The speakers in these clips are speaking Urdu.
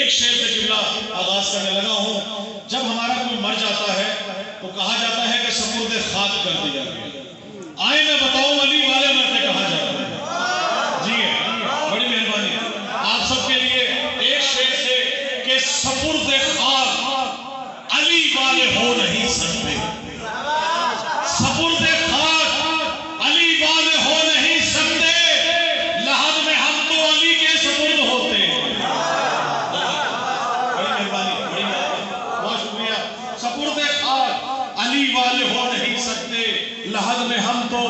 ایک شعر سے قبلہ آغاز کرنے لگا ہوں. جب ہمارا کوئی مر جاتا ہے تو کہا جاتا ہے کہ سپرد خاک کر دیا گیا. آئے میں بتاؤں علی والے مرتے کہا جاتا ہے. جی بڑی مہربانی آپ سب کے لیے ایک شعر سے کہ سپرد خاک علی والے ہو نہیں سکتے. سپرد خاک علی والے ہو نہیں سکتے. لحد میں ہم تو علی کے سپرد ہوتے ہیں. بڑی مہربانی بہت شکریہ. سپرد خاک علی والے ہو نہیں سکتے. لحد میں ہم تو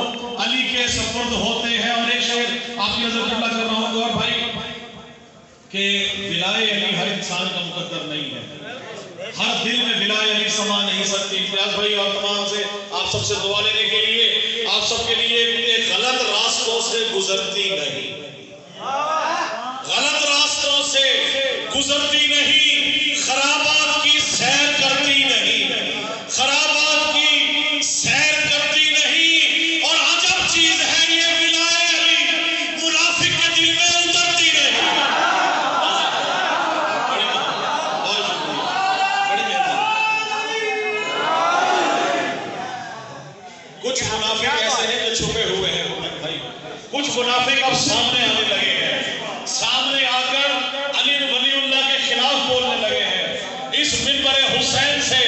علی کے سپرد ہوتے ہیں. اور ایک شعر آپ کی نظر قبلہ کر رہا ہوں گور بھائی کہ ولائے علی ہر انسان کا مقدر نہیں ہے. ہر دل میں ولائے علی سما نہیں سکتی. امتیاز بھائی اور تمام سے آپ سب سے دعا لینے کے لیے آپ سب کے لیے غلط راستوں سے گزرتی نہیں. غلط راستوں سے گزرتی نہیں. خرابات کی سیر کرتی نہیں. خرابات کی سیر کرتی نہیں. اور عجب چیز ہے یہ ولائے علی منافق کے دل میں اترتی نہیں. کچھ منافق ایسے ہیں جو چھپے ہوئے ہیں بھائی. کچھ منافق اب سامنے آنے لگے ہیں. سامنے آ کر علی ولی اللہ کے خلاف بولنے لگے ہیں. اس منبر حسین سے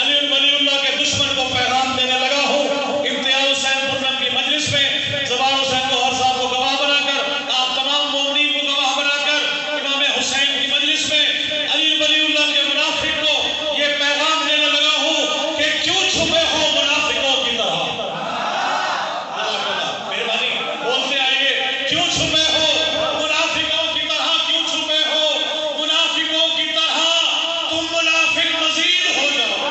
علی ولی اللہ کے دشمن کو پیغام دینے لگا ہوں. امتیاز حسین پرنم کی مجلس میں زبان حسین کو ہر صاحب کو گواہ بنا کر آپ تمام مومنین کو گواہ بنا کر امام حسین کی مجلس میں علی ولی اللہ کے منافق کو یہ پیغام دینے لگا ہوں کہ کیوں چھپے ہو منافقوں کی طرح. بولتے آئیے کیوں چھپے ہو منافقوں کی طرح. کیوں چھپے ہو منافقوں کی طرح. تم منافق مزید ہو جاؤ.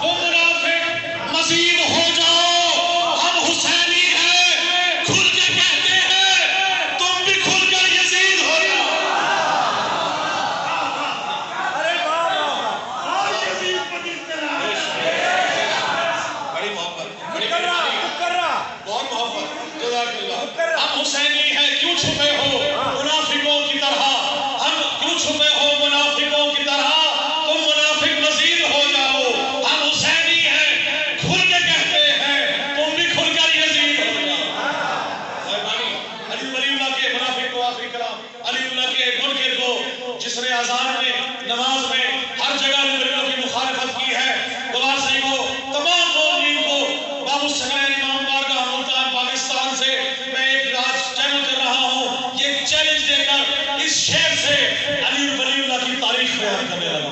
تم منافق مزید ہو جاؤ. ہم حسینی ہیں کھل کے کہتے ہیں. تم بھی کھل کر یزید ہو جاؤ. بڑی محبت بڑی بہت محبت. جزاک اللہ. ہم حسینی ہیں کیوں چھپے ہو منافقوں کی طرح. ہم کیوں چھپے ہو منافقوں کی طرح. تم منافق مزید ہو جاؤ. ہم حسینی ہیں کھل کے کہتے ہیں. تم بھی کھل کر یزید ہو جاؤ. علی ولی اللہ کے منافق کو آخری کلام علی اللہ کے منکر کو جس نے اذان میں نماز میں ہر جگہ علی ولی اللہ کی مخالفت کی ہے. گوار صحیح کو تمام مومنین کو باب السنائر امام بارگاہ ملتان پاکستان سے میں ایک راج چینل کر رہا ہوں. یہ چیلنج دے کر اس شعر سے علی ولی اللہ کی تاریخ بیان کرنے لگا.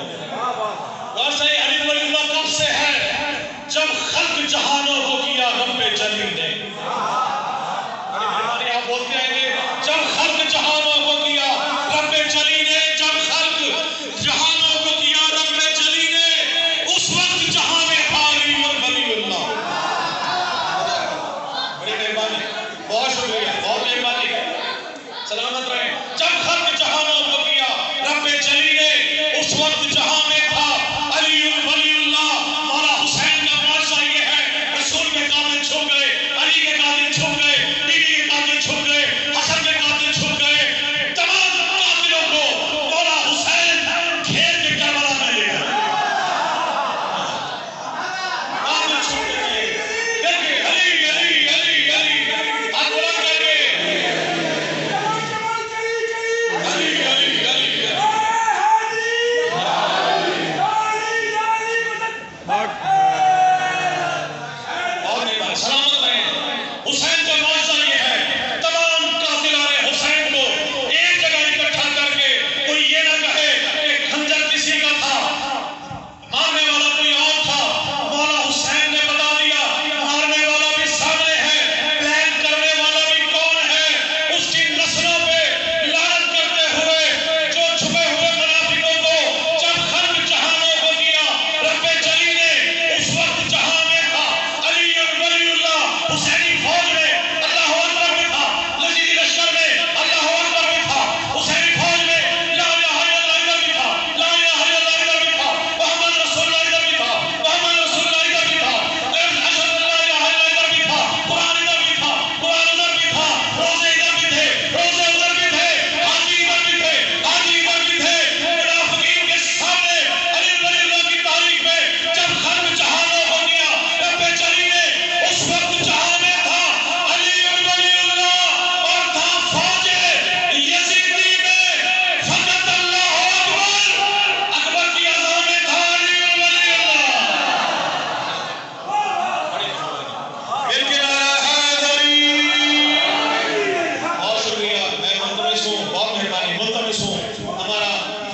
گوار صحیح علی ولی اللہ کب سے ہے؟ جب خلق جہانوں کو کیا رب جلی نے. آپ بولتے ہیں کہ جب خلق جہانوں کو کیا رب جلی نے. جب خلق جہانوں کو کیا رب جلی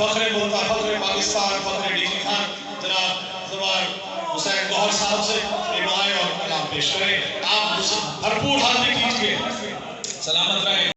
فخر ملک فخر پاکستان فخر ڈی جی خان جناب زبان حسین گوہر صاحب سے دعائیں اور کلام پیش کریں. آپ بھرپور حاضری کیجئے. سلامت رہیں.